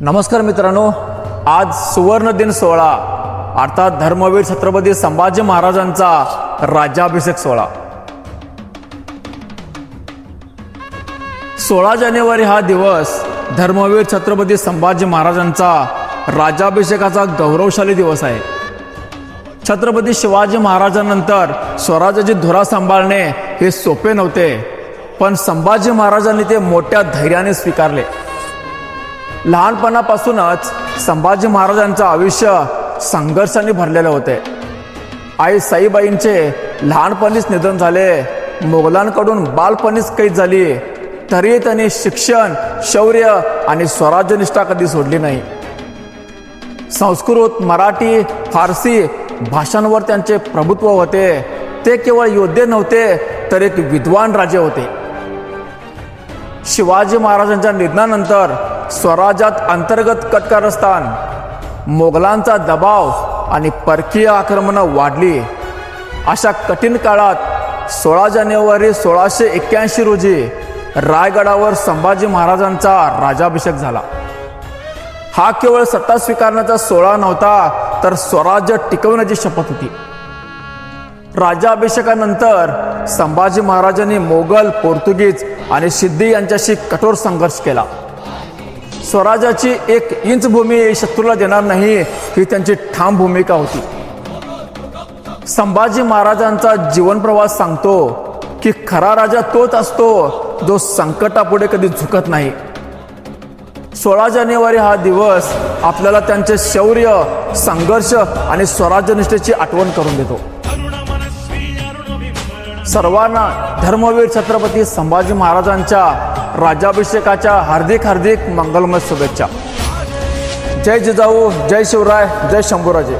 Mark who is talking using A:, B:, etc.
A: नमस्कार मित्रांनो, आज सुवर्ण दिन सोहळा अर्थात धर्मवीर छत्रपती संभाजी महाराजांचा राज्याभिषेक सोहळा। 16 जानेवारी हा दिवस धर्मवीर छत्रपती संभाजी महाराजांचा राज्याभिषेकाचा गौरवशाली दिवस आहे। छत्रपती शिवाजी महाराजांनंतर स्वराज्याची धुरा सांभाळणे हे सोपे नव्हते, पण संभाजी महाराजांनी ते मोठ्या धैर्याने स्वीकारले। लहानपणापासूनच संभाजी महाराजांचे आयुष्य संघर्षाने भरलेले होते। आई साईबाईंचे लहानपणीच निधन झाले, मोगलांकडून बालपणीच कैद झाली, तरी त्यांनी शिक्षण, शौर्य आणि स्वराज्यनिष्ठा कधी सोडली नाही। संस्कृत, मराठी, फारसी भाषांवर त्यांचे प्रभुत्व होते। ते केवळ योद्धे नव्हते, तर एक विद्वान राजे होते। शिवाजी महाराजांच्या निधनानंतर स्वराज्यात अंतर्गत कटकारस्थान, मोगलांचा दबाव आणि परकीय आक्रमणं वाढली। अशा कठीण काळात 16 जानेवारी 1681 रोजी रायगडावर संभाजी महाराजांचा राज्याभिषेक झाला। हा केवळ सत्ता स्वीकारण्याचा सोहळा नव्हता, तर स्वराज्य टिकवण्याची शपथ होती। राज्याभिषेकानंतर संभाजी महाराजांनी मोगल, पोर्तुगीज आणि सिद्धी यांच्याशी कठोर संघर्ष केला। स्वराज्याची 1 इंच भूमी शत्रूला देणार नाही, ही त्यांची ठाम भूमिका होती। संभाजी महाराजांचा जीवन प्रवास सांगतो की खरा राजा तोच असतो जो संकटापुढे कधी झुकत नाही। 16 जानेवारी हा दिवस आपल्याला त्यांचे शौर्य, संघर्ष आणि स्वराज्यनिष्ठेची आठवण करून देतो। सर्वांना धर्मवीर छत्रपती संभाजी महाराजांच्या राज्याभिषेकाच्या हार्दिक मंगलमय शुभेच्छा। जय जिजाऊ, जय शिवराय, जय शंभूराजे।